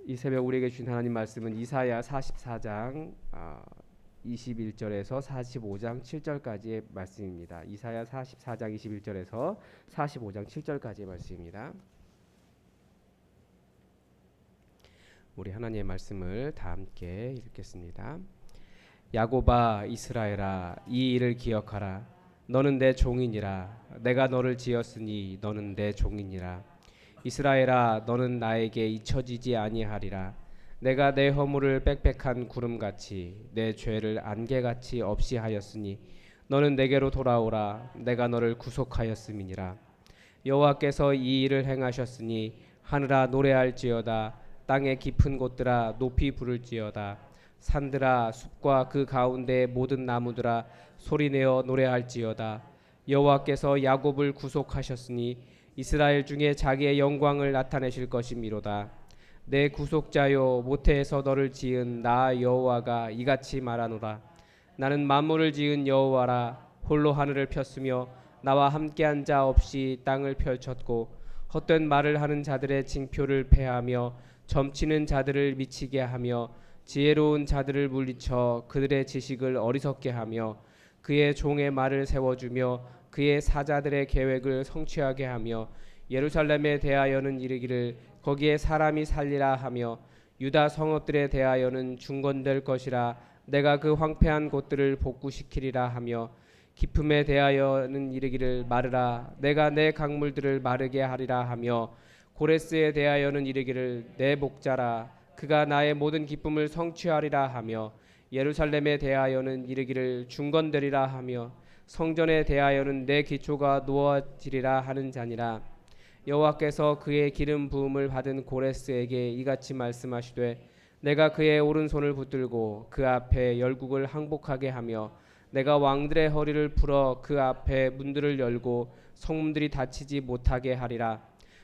이 새벽 우리에게 주신 하나님 말씀은 이사야 44장 21절에서 45장 7절까지의 말씀입니다. 이사야 44장 21절에서 45장 7절까지의 말씀입니다. 우리 하나님의 말씀을 다 함께 읽겠습니다. 야곱아 이스라엘아 이 일을 기억하라. 너는 내 종이니라. 내가 너를 지었으니 너는 내 종이니라. 이스라엘아 너는 나에게 잊혀지지 아니하리라. 내가 내 허물을 빽빽한 구름같이 내 죄를 안개같이 없이 하였으니 너는 내게로 돌아오라. 내가 너를 구속하였음이니라. 여호와께서 이 일을 행하셨으니 하늘아 노래할지어다. 땅의 깊은 곳들아 높이 부를지어다. 산들아 숲과 그 가운데의 모든 나무들아 소리내어 노래할지어다. 여호와께서 야곱을 구속하셨으니 이스라엘 중에 자기의 영광을 나타내실 것이미로다. 내 구속자여 모태에서 너를 지은 나 여호와가 이같이 말하노라. 나는 만물을 지은 여호와라. 홀로 하늘을 폈으며 나와 함께한 자 없이 땅을 펼쳤고 헛된 말을 하는 자들의 징표를 패하며 점치는 자들을 미치게 하며 지혜로운 자들을 물리쳐 그들의 지식을 어리석게 하며 그의 종의 말을 세워주며 그의 사자들의 계획을 성취하게 하며 예루살렘에 대하여는 이르기를 거기에 사람이 살리라 하며 유다 성읍들에 대하여는 중건될 것이라. 내가 그 황폐한 곳들을 복구시키리라 하며 깊음에 대하여는 이르기를 마르라. 내가 내 강물들을 마르게 하리라 하며 고레스에 대하여는 이르기를 내 목자라. 그가 나의 모든 기쁨을 성취하리라 하며 예루살렘에 대하여는 이르기를 중건되리라 하며 성전에 대하여는 내 기초가 놓아지리라 하는 자니라. 여호와께서 그의 기름 부음을 받은 고레스에게 이같이 말씀하시되 내가 그의 오른손을 붙들고 그 앞에 열국을 항복하게 하며 내가 왕들의 허리를 풀어 그 앞에 문들을 열고 성문들이 닫히지 못하게 하리라.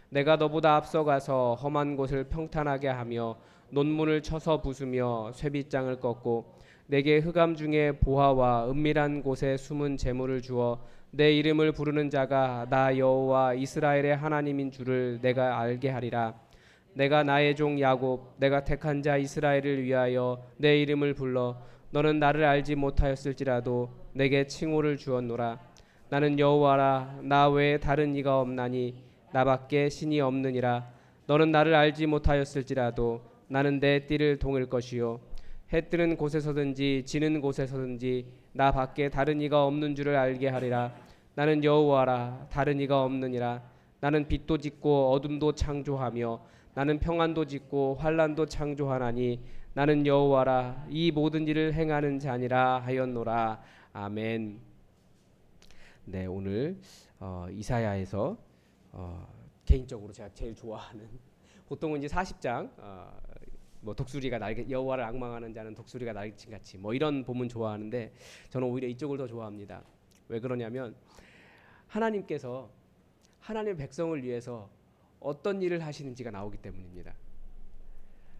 내가 너보다 앞서가서 험한 곳을 평탄하게 하며 논문을 쳐서 부수며 쇠빗장을 꺾고 내게 흑암 중에 보화와 은밀한 곳에 숨은 재물을 주어 내 이름을 부르는 자가 나 여호와 이스라엘의 하나님인 줄을 내가 알게 하리라. 내가 나의 종 야곱 내가 택한 자 이스라엘을 위하여 내 이름을 불러 너는 나를 알지 못하였을지라도 내게 칭호를 주었노라. 나는 여호와라. 나 외에 다른 이가 없나니 나밖에 신이 없느니라. 너는 나를 알지 못하였을지라도 나는 내 띠를 동일 것이요 해 뜨는 곳에서든지 지는 곳에서든지 나 밖에 다른 이가 없는 줄을 알게 하리라. 나는 여호와라. 다른 이가 없느니라. 나는 빛도 짓고 어둠도 창조하며 나는 평안도 짓고 환난도 창조하나니 나는 여호와라. 이 모든 일을 행하는 자니라 하였노라. 아멘. 네, 오늘 이사야에서 개인적으로 제가 제일 좋아하는 보통은 이제 40장 뭐 독수리가 날개 여호와를 앙망하는 자는 독수리가 날개친같이 뭐 이런 본문 좋아하는데 저는 오히려 이쪽을 더 좋아합니다. 왜 그러냐면 하나님께서 하나님의 백성을 위해서 어떤 일을 하시는지가 나오기 때문입니다.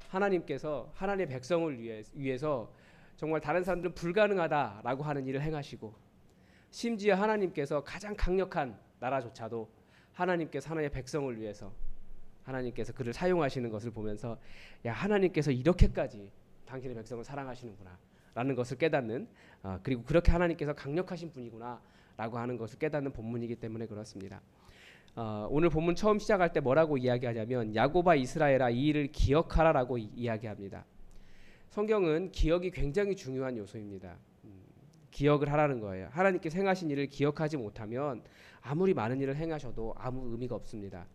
하나님께서 하나님의 백성을 위해서 정말 다른 사람들은 불가능하다라고 하는 일을 행하시고 심지어 하나님께서 가장 강력한 나라조차도 하나님께서 하나님의 백성을 위해서 하나님께서 그를 사용하시는 것을 보면서 야 하나님께서 이렇게까지 당신의 백성을 사랑하시는구나 라는 것을 깨닫는 그리고 그렇게 하나님께서 강력하신 분이구나 라고 하는 것을 깨닫는 본문이기 때문에 그렇습니다. 오늘 본문 처음 시작할 때 뭐라고 이야기하냐면 야곱아 이스라엘아 이 일을 기억하라 라고 이야기합니다. 성경은 기억이 굉장히 중요한 요소입니다. 기억을 하라는 거예요. 하나님께서 행하신 일을 기억하지 못하면 아무리 많은 일을 행하셔도 아무 의미가 없습니다.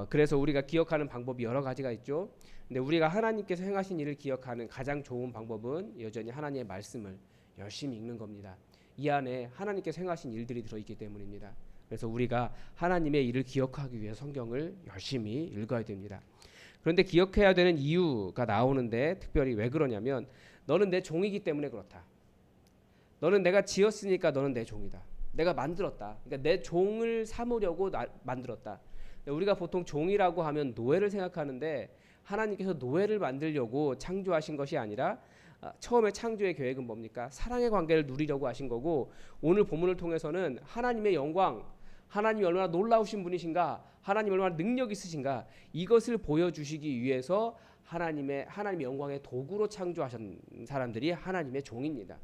그래서 우리가 기억하는 방법이 여러 가지가 있죠. 근데 우리가 하나님께서 행하신 일을 기억하는 가장 좋은 방법은 여전히 하나님의 말씀을 열심히 읽는 겁니다. 이 안에 하나님께서 행하신 일들이 들어있기 때문입니다. 그래서 우리가 하나님의 일을 기억하기 위해 성경을 열심히 읽어야 됩니다. 그런데 기억해야 되는 이유가 나오는데 특별히 왜 그러냐면 너는 내 종이기 때문에 그렇다. 너는 내가 지었으니까 너는 내 종이다. 내가 만들었다. 그러니까 내 종을 삼으려고 만들었다. 우리가 보통 종이라고 하면 노예를 생각하는데 하나님께서 노예를 만들려고 창조하신 것이 아니라 처음에 창조의 계획은 뭡니까? 사랑의 관계를 누리려고 하신 거고 오늘 본문을 통해서는 하나님의 영광, 하나님이 얼마나 놀라우신 분이신가, 하나님이 얼마나 능력 있으신가 이것을 보여주시기 위해서 하나님의 영광의 도구로 창조하신 사람들이 하나님의 종입니다.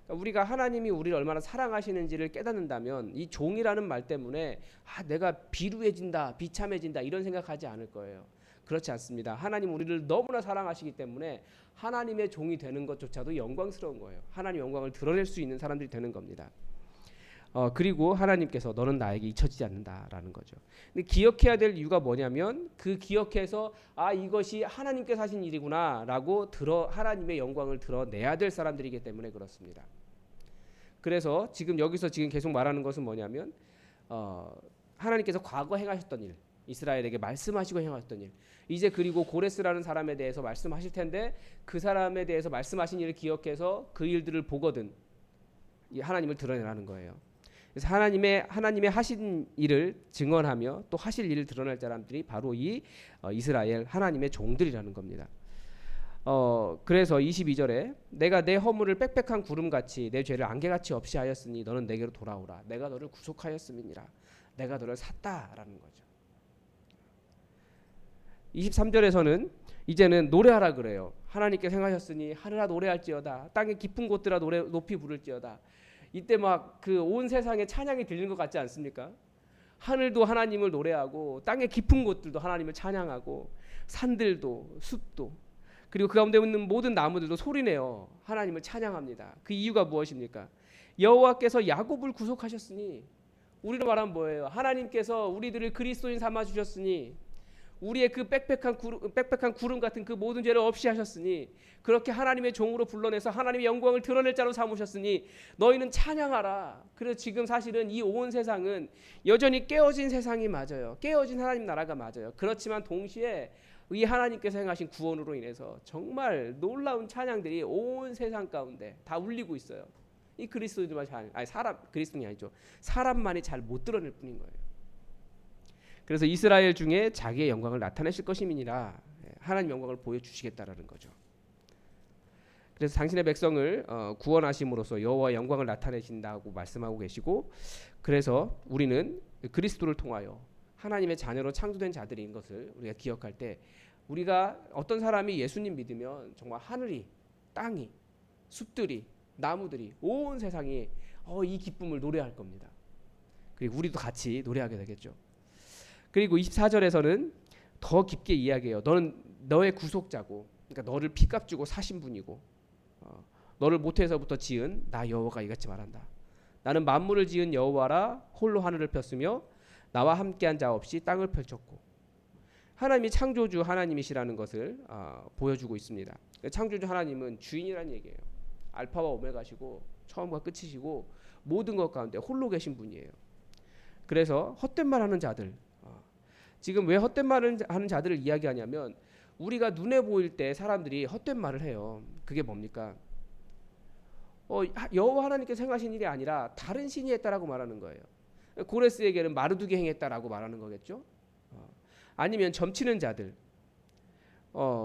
그러니까 우리가 하나님이 우리를 얼마나 사랑하시는지를 깨닫는다면 이 종이라는 말 때문에 내가 비루해진다, 비참해진다 이런 생각하지 않을 거예요. 그렇지 않습니다. 하나님 우리를 너무나 사랑하시기 때문에 하나님의 종이 되는 것조차도 영광스러운 거예요. 하나님 영광을 드러낼 수 있는 사람들이 되는 겁니다. 그리고 하나님께서 너는 나에게 잊혀지지 않는다라는 거죠. 근데 기억해야 될 이유가 뭐냐면 그 기억해서 이것이 하나님께서 하신 일이구나라고 하나님의 영광을 드러내야 될 사람들이기 때문에 그렇습니다. 그래서 여기서 계속 말하는 것은 뭐냐면 하나님께서 과거 행하셨던 일, 이스라엘에게 말씀하시고 행하셨던 일, 이제 그리고 고레스라는 사람에 대해서 말씀하실 텐데 그 사람에 대해서 말씀하신 일을 기억해서 그 일들을 보거든 하나님을 드러내라는 거예요. 그래서 하나님의 하신 일을 증언하며 또 하실 일을 드러낼 사람들이 바로 이 이스라엘 하나님의 종들이라는 겁니다. 그래서 22절에 내가 내 허물을 빽빽한 구름같이 내 죄를 안개같이 없이 하였으니 너는 내게로 돌아오라. 내가 너를 구속하였음이니라. 내가 너를 샀다라는 거죠. 23절에서는 이제는 노래하라 그래요. 하나님께 행하셨으니 하늘아 노래할지어다. 땅의 깊은 곳들아 높이 부를지어다. 이때 막 그 온 세상에 찬양이 들리는 것 같지 않습니까? 하늘도 하나님을 노래하고 땅의 깊은 곳들도 하나님을 찬양하고 산들도 숲도 그리고 그 가운데 있는 모든 나무들도 소리내어 하나님을 찬양합니다. 그 이유가 무엇입니까? 여호와께서 야곱을 구속하셨으니, 우리로 말하면 뭐예요? 하나님께서 우리들을 그리스도인 삼아 주셨으니, 우리의 그 빽빽한 구름 같은 그 모든 죄를 없이 하셨으니, 그렇게 하나님의 종으로 불러내서 하나님의 영광을 드러낼 자로 삼으셨으니 너희는 찬양하라. 그래서 지금 사실은 이 온 세상은 여전히 깨어진 세상이 맞아요. 깨어진 하나님 나라가 맞아요. 그렇지만 동시에 이 하나님께서 행하신 구원으로 인해서 정말 놀라운 찬양들이 온 세상 가운데 다 울리고 있어요. 이 그리스도인만 그리스도인이 아니죠. 사람만이 잘 못 드러낼 뿐인 거예요. 그래서 이스라엘 중에 자기의 영광을 나타내실 것임이니라, 하나님 영광을 보여주시겠다라는 거죠. 그래서 당신의 백성을 구원하심으로써 여호와의 영광을 나타내신다고 말씀하고 계시고, 그래서 우리는 그리스도를 통하여 하나님의 자녀로 창조된 자들인 것을 우리가 기억할 때, 우리가 어떤 사람이 예수님 믿으면 정말 하늘이, 땅이, 숲들이, 나무들이, 온 세상이 이 기쁨을 노래할 겁니다. 그리고 우리도 같이 노래하게 되겠죠. 그리고 24절에서는 더 깊게 이야기해요. 너는 너의 구속자고, 그러니까 너를 피값 주고 사신 분이고, 너를 모태에서부터 지은 나 여호와가 이같이 말한다. 나는 만물을 지은 여호와라. 홀로 하늘을 폈으며 나와 함께한 자 없이 땅을 펼쳤고. 하나님이 창조주 하나님이시라는 것을 보여주고 있습니다. 창조주 하나님은 주인이라는 얘기예요. 알파와 오메가시고 처음과 끝이시고 모든 것 가운데 홀로 계신 분이에요. 그래서 헛된 말하는 자들, 지금 왜 헛된 말을 하는 자들을 이야기하냐면, 우리가 눈에 보일 때 사람들이 헛된 말을 해요. 그게 뭡니까? 여호와 하나님께서 행하신 일이 아니라 다른 신이 했다라고 말하는 거예요. 고레스에게는 마르두게 행했다라고 말하는 거겠죠. 아니면 점치는 자들,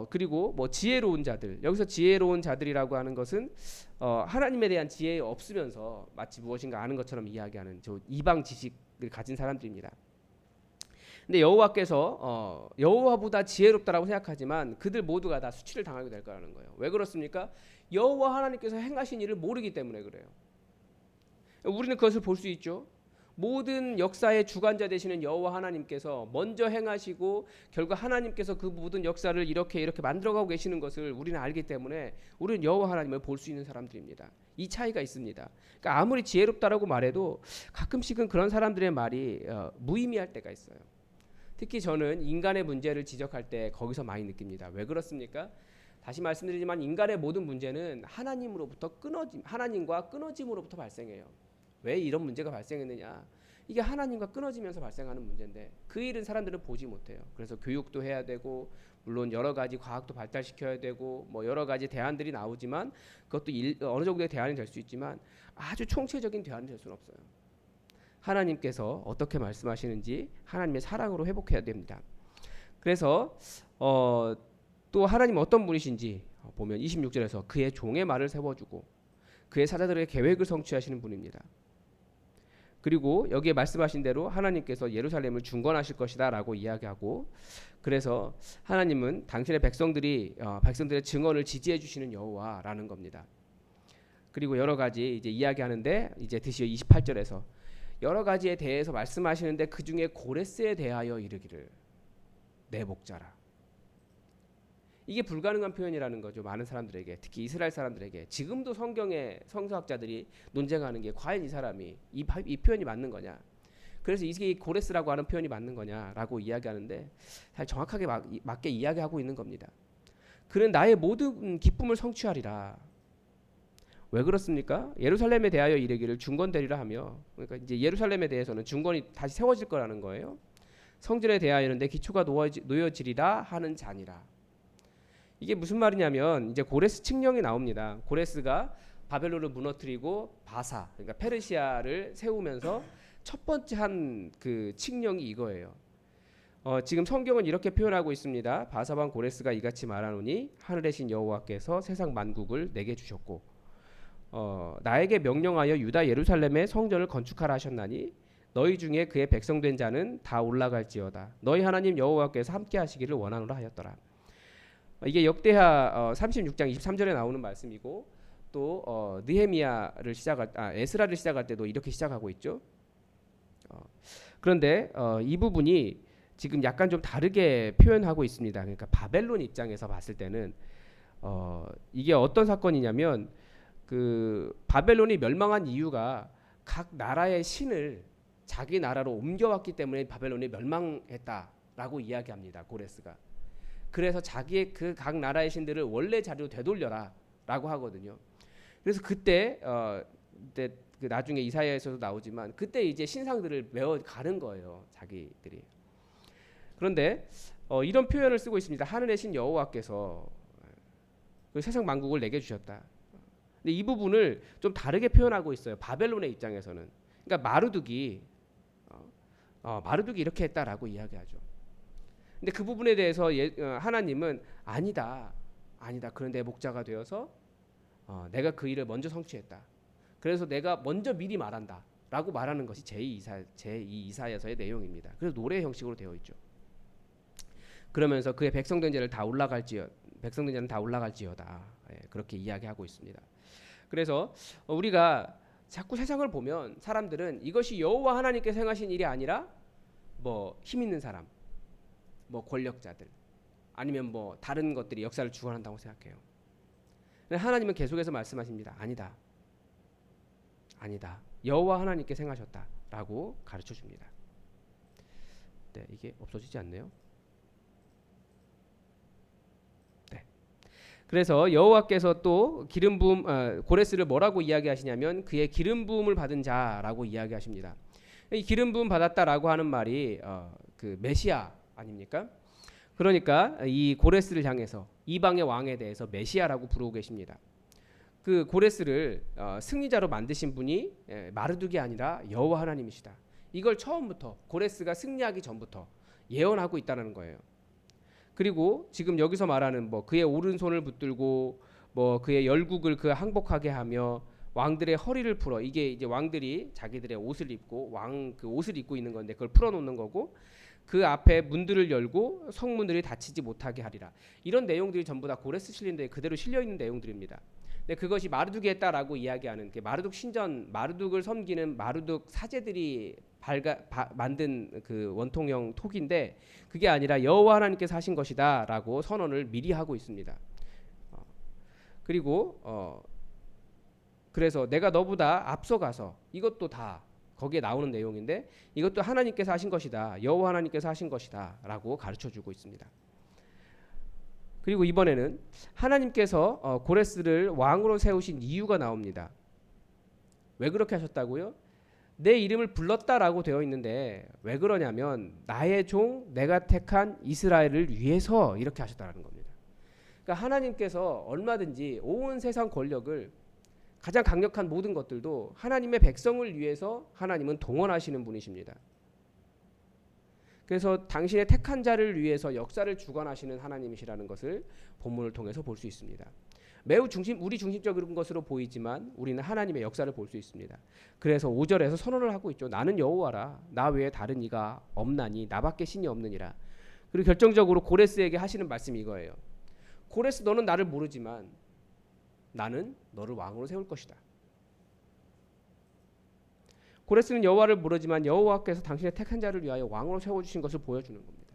그리고 뭐 지혜로운 자들. 여기서 지혜로운 자들이라고 하는 것은 하나님에 대한 지혜 없으면서 마치 무엇인가 아는 것처럼 이야기하는 저 이방 지식을 가진 사람들입니다. 근데 여호와께서 여호와보다 지혜롭다라고 생각하지만 그들 모두가 다 수치를 당하게 될 거라는 거예요. 왜 그렇습니까? 여호와 하나님께서 행하신 일을 모르기 때문에 그래요. 우리는 그것을 볼 수 있죠. 모든 역사의 주관자 되시는 여호와 하나님께서 먼저 행하시고 결국 하나님께서 그 모든 역사를 이렇게 만들어가고 계시는 것을 우리는 알기 때문에 우리는 여호와 하나님을 볼 수 있는 사람들입니다. 이 차이가 있습니다. 그러니까 아무리 지혜롭다라고 말해도 가끔씩은 그런 사람들의 말이 무의미할 때가 있어요. 특히 저는 인간의 문제를 지적할 때 거기서 많이 느낍니다. 왜 그렇습니까? 다시 말씀드리지만 인간의 모든 문제는 하나님과 끊어짐으로부터 발생해요. 왜 이런 문제가 발생했느냐? 이게 하나님과 끊어지면서 발생하는 문제인데 그 일은 사람들은 보지 못해요. 그래서 교육도 해야 되고, 물론 여러 가지 과학도 발달시켜야 되고, 뭐 여러 가지 대안들이 나오지만 그것도 어느 정도의 대안이 될 수 있지만 아주 총체적인 대안이 될 수는 없어요. 하나님께서 어떻게 말씀하시는지 하나님의 사랑으로 회복해야 됩니다. 그래서 또 하나님 어떤 분이신지 보면 26절에서 그의 종의 말을 세워주고 그의 사자들의 계획을 성취하시는 분입니다. 그리고 여기에 말씀하신 대로 하나님께서 예루살렘을 중건하실 것이다라고 이야기하고, 그래서 하나님은 당신의 백성들의 증언을 지지해 주시는 여호와라는 겁니다. 그리고 여러 가지 이제 이야기하는데, 이제 드시오 28절에서 여러 가지에 대해서 말씀하시는데 그 중에 고레스에 대하여 이르기를 내 목자라. 이게 불가능한 표현이라는 거죠. 많은 사람들에게, 특히 이스라엘 사람들에게. 지금도 성경의 성서학자들이 논쟁하는 게 과연 이 사람이 이 표현이 맞는 거냐, 그래서 이게 고레스라고 하는 표현이 맞는 거냐라고 이야기하는데, 사실 정확하게 맞게 이야기하고 있는 겁니다. 그는 나의 모든 기쁨을 성취하리라. 왜 그렇습니까? 예루살렘에 대하여 이르기를 중건되리라 하며, 그러니까 이제 예루살렘에 대해서는 중건이 다시 세워질 거라는 거예요. 성전에 대하여는 내 기초가 놓여지리라 하는 자니라. 이게 무슨 말이냐면, 이제 고레스 칙령이 나옵니다. 고레스가 바벨론을 무너뜨리고 바사, 그러니까 페르시아를 세우면서 첫 번째 한 그 칙령이 이거예요. 지금 성경은 이렇게 표현하고 있습니다. 바사왕 고레스가 이같이 말하노니 하늘의 신 여호와께서 세상 만국을 내게 주셨고 나에게 명령하여 유다 예루살렘의 성전을 건축하라 하셨나니 너희 중에 그의 백성된 자는 다 올라갈지어다. 너희 하나님 여호와께서 함께 하시기를 원하노라 하였더라. 이게 역대하 36장 23절에 나오는 말씀이고, 또 에스라를 시작할 때도 이렇게 시작하고 있죠. 그런데 이 부분이 지금 약간 좀 다르게 표현하고 있습니다. 그러니까 바벨론 입장에서 봤을 때는 이게 어떤 사건이냐면, 그 바벨론이 멸망한 이유가 각 나라의 신을 자기 나라로 옮겨왔기 때문에 바벨론이 멸망했다라고 이야기합니다. 고레스가. 그래서 자기의 그 각 나라의 신들을 원래 자리로 되돌려라라고 하거든요. 그래서 그때 그 나중에 이사야에서도 나오지만, 그때 이제 신상들을 메워 가는 거예요, 자기들이. 그런데 이런 표현을 쓰고 있습니다. 하늘의 신 여호와께서 그 세상 만국을 내게 주셨다. 근데 이 부분을 좀 다르게 표현하고 있어요, 바벨론의 입장에서는. 그러니까 마르둑이 이렇게 했다라고 이야기하죠. 근데 그 부분에 대해서 하나님은 아니다. 그런 내 목자가 되어서 내가 그 일을 먼저 성취했다. 그래서 내가 먼저 미리 말한다라고 말하는 것이 제2 이사야서의 내용입니다. 그래서 노래 형식으로 되어 있죠. 그러면서 그의 백성된 자는 다 올라갈지어다. 그렇게 이야기하고 있습니다. 그래서 우리가 자꾸 세상을 보면 사람들은 이것이 여호와 하나님께서 행하신 일이 아니라 뭐 힘 있는 사람, 뭐 권력자들, 아니면 뭐 다른 것들이 역사를 주관한다고 생각해요. 하나님은 계속해서 말씀하십니다. 아니다. 여호와 하나님께서 행하셨다라고 가르쳐 줍니다. 네, 이게 없어지지 않네요. 네. 그래서 여호와께서 또 기름 부음 고레스를 뭐라고 이야기하시냐면 그의 기름 부음을 받은 자라고 이야기하십니다. 이 기름 부음 받았다라고 하는 말이 그 메시아 아닙니까? 그러니까 이 고레스를 향해서 이방의 왕에 대해서 메시아라고 부르고 계십니다. 그 고레스를 승리자로 만드신 분이 마르둑이 아니라 여호와 하나님이시다. 이걸 처음부터 고레스가 승리하기 전부터 예언하고 있다는 거예요. 그리고 지금 여기서 말하는 뭐 그의 오른손을 붙들고 뭐 그의 열국을 그 항복하게 하며 왕들의 허리를 풀어, 이게 이제 왕들이 자기들의 옷을 입고 그 옷을 입고 있는 건데 그걸 풀어 놓는 거고, 그 앞에 문들을 열고 성문들이 닫히지 못하게 하리라. 이런 내용들이 전부 다 고레스 실린데 그대로 실려 있는 내용들입니다. 근데 그것이 마르둑이 했다라고 이야기하는 게 마르둑 신전, 마르둑을 섬기는 마르둑 사제들이 만든 그 원통형 톡인데, 그게 아니라 여호와 하나님께서 하신 것이다라고 선언을 미리 하고 있습니다. 그리고 그래서 내가 너보다 앞서가서, 이것도 다 거기에 나오는 내용인데 이것도 하나님께서 하신 것이다, 여호와 하나님께서 하신 것이다라고 가르쳐주고 있습니다. 그리고 이번에는 하나님께서 고레스를 왕으로 세우신 이유가 나옵니다. 왜 그렇게 하셨다고요? 내 이름을 불렀다라고 되어 있는데 왜 그러냐면 나의 종 내가 택한 이스라엘을 위해서 이렇게 하셨다는 겁니다. 그러니까 하나님께서 얼마든지 온 세상 권력을, 가장 강력한 모든 것들도 하나님의 백성을 위해서 하나님은 동원하시는 분이십니다. 그래서 당신의 택한 자를 위해서 역사를 주관하시는 하나님이시라는 것을 본문을 통해서 볼 수 있습니다. 매우 우리 중심적인 것으로 보이지만 우리는 하나님의 역사를 볼 수 있습니다. 그래서 5절에서 선언을 하고 있죠. 나는 여호와라. 나 외에 다른 이가 없나니 나밖에 신이 없느니라. 그리고 결정적으로 고레스에게 하시는 말씀이 이거예요. 고레스, 너는 나를 모르지만 나는 너를 왕으로 세울 것이다. 고레스는 여호와를 모르지만 여호와께서 당신의 택한 자를 위하여 왕으로 세워주신 것을 보여주는 겁니다.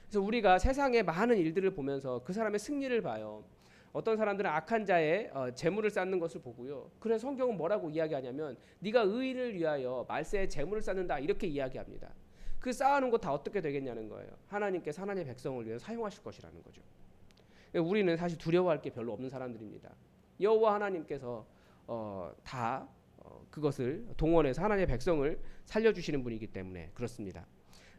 그래서 우리가 세상의 많은 일들을 보면서 그 사람의 승리를 봐요. 어떤 사람들은 악한 자의 재물을 쌓는 것을 보고요. 그래서 성경은 뭐라고 이야기하냐면 네가 의인을 위하여 말세에 재물을 쌓는다 이렇게 이야기합니다. 그 쌓아놓은 거 다 어떻게 되겠냐는 거예요. 하나님께서 하나님의 백성을 위해서 사용하실 것이라는 거죠. 우리는 사실 두려워할 게 별로 없는 사람들입니다. 여호와 하나님께서 다 그것을 동원해서 하나님의 백성을 살려주시는 분이기 때문에 그렇습니다.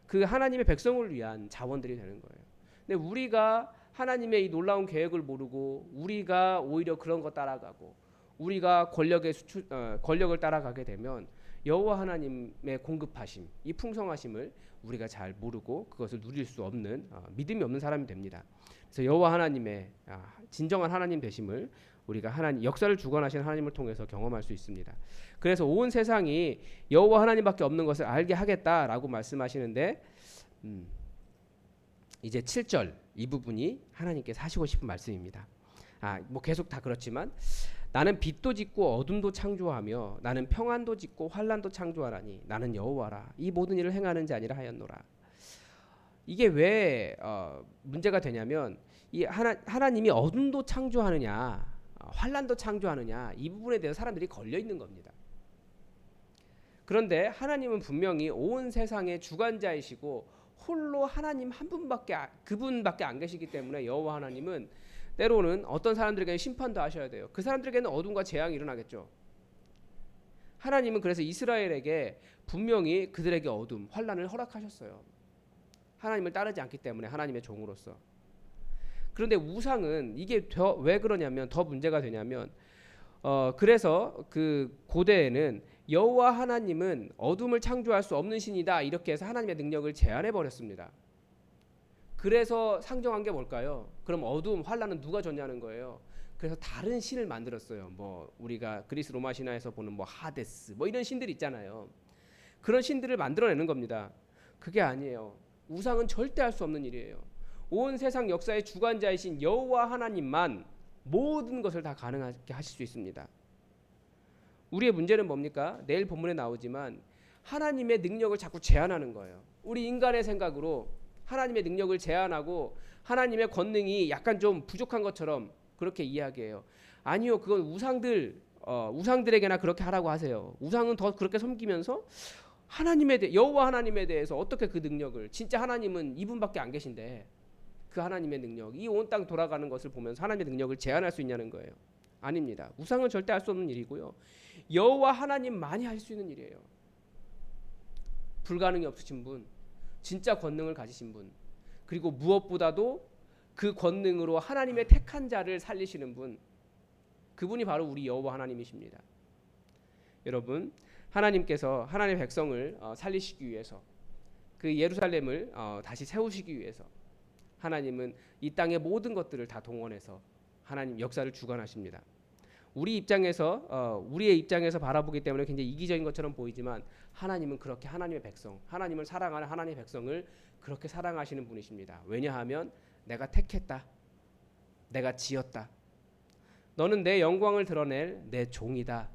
그 하나님의 백성을 위한 자원들이 되는 거예요. 근데 우리가 하나님의 이 놀라운 계획을 모르고 우리가 오히려 그런 거 따라가고 우리가 권력을 따라가게 되면 여호와 하나님의 공급하심, 이 풍성하심을 우리가 잘 모르고 그것을 누릴 수 없는 믿음이 없는 사람이 됩니다. 그래서 여호와 하나님의 진정한 하나님 되심을 우리가 하나님 역사를 주관하시는 하나님을 통해서 경험할 수 있습니다. 그래서 온 세상이 여호와 하나님밖에 없는 것을 알게 하겠다라고 말씀하시는데 이제 7절 이 부분이 하나님께서 하시고 싶은 말씀입니다. 뭐 계속 다 그렇지만 나는 빛도 짓고 어둠도 창조하며 나는 평안도 짓고 환난도 창조하라니 나는 여호와라. 이 모든 일을 행하는 자 아니라 하였노라. 이게 왜 문제가 되냐면 이 하나님이 어둠도 창조하느냐 환난도 창조하느냐 이 부분에 대해서 사람들이 걸려 있는 겁니다. 그런데 하나님은 분명히 온 세상의 주관자이시고 홀로 하나님 한 분밖에 그분밖에 안 계시기 때문에 여호와 하나님은 때로는 어떤 사람들에게 심판도 하셔야 돼요. 그 사람들에게는 어둠과 재앙이 일어나겠죠. 하나님은 그래서 이스라엘에게 분명히 그들에게 어둠, 환난을 허락하셨어요. 하나님을 따르지 않기 때문에 하나님의 종으로서. 그런데 우상은 이게 왜 그러냐면 더 문제가 되냐면 그래서 그 고대에는 여호와 하나님은 어둠을 창조할 수 없는 신이다 이렇게 해서 하나님의 능력을 제한해 버렸습니다. 그래서 상정한 게 뭘까요? 그럼 어둠, 환난은 누가 줬냐는 거예요. 그래서 다른 신을 만들었어요. 뭐 우리가 그리스 로마 신화에서 보는 뭐 하데스 뭐 이런 신들 있잖아요. 그런 신들을 만들어내는 겁니다. 그게 아니에요. 우상은 절대 할 수 없는 일이에요. 온 세상 역사의 주관자이신 여호와 하나님만 모든 것을 다 가능하게 하실 수 있습니다. 우리의 문제는 뭡니까? 내일 본문에 나오지만 하나님의 능력을 자꾸 제한하는 거예요. 우리 인간의 생각으로 하나님의 능력을 제한하고 하나님의 권능이 약간 좀 부족한 것처럼 그렇게 이야기해요. 아니요, 그건 우상들에게나 그렇게 하라고 하세요. 우상은 더 그렇게 섬기면서 여호와 하나님에 대해서 어떻게 그 능력을, 진짜 하나님은 이분밖에 안 계신데 그 하나님의 능력, 이 온 땅 돌아가는 것을 보면서 하나님의 능력을 제한할 수 있냐는 거예요. 아닙니다. 우상은 절대 할 수 없는 일이고요. 여호와 하나님만이 할 수 있는 일이에요. 불가능이 없으신 분, 진짜 권능을 가지신 분, 그리고 무엇보다도 그 권능으로 하나님의 택한 자를 살리시는 분, 그분이 바로 우리 여호와 하나님이십니다. 여러분, 하나님께서 하나님의 백성을 살리시기 위해서 그 예루살렘을 다시 세우시기 위해서 하나님은 이 땅의 모든 것들을 다 동원해서 하나님 역사를 주관하십니다. 우리의 입장에서 바라보기 때문에 굉장히 이기적인 것처럼 보이지만 하나님은 그렇게 하나님의 백성, 하나님을 사랑하는 하나님의 백성을 그렇게 사랑하시는 분이십니다. 왜냐하면 내가 택했다, 내가 지었다, 너는 내 영광을 드러낼 내 종이다.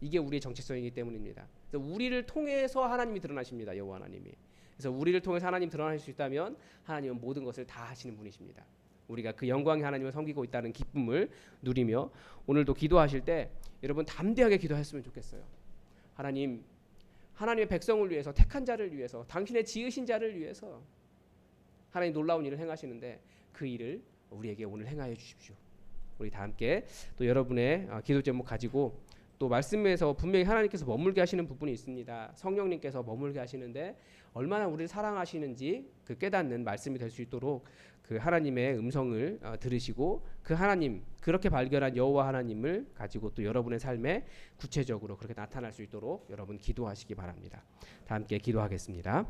이게 우리의 정체성이기 때문입니다. 그래서 우리를 통해서 하나님이 드러나십니다. 여호와 하나님이. 그래서 우리를 통해서 하나님 드러나실 수 있다면 하나님은 모든 것을 다 하시는 분이십니다. 우리가 그 영광의 하나님을 섬기고 있다는 기쁨을 누리며 오늘도 기도하실 때 여러분 담대하게 기도했으면 좋겠어요. 하나님, 하나님의 백성을 위해서, 택한 자를 위해서, 당신의 지으신 자를 위해서 하나님 놀라운 일을 행하시는데 그 일을 우리에게 오늘 행하여 주십시오. 우리 다 함께 또 여러분의 기도 제목 가지고 또 말씀에서 분명히 하나님께서 머물게 하시는 부분이 있습니다. 성령님께서 머물게 하시는데 얼마나 우리를 사랑하시는지 그 깨닫는 말씀이 될 수 있도록 그 하나님의 음성을 들으시고 그 하나님, 그렇게 발견한 여호와 하나님을 가지고 또 여러분의 삶에 구체적으로 그렇게 나타날 수 있도록 여러분 기도하시기 바랍니다. 다 함께 기도하겠습니다.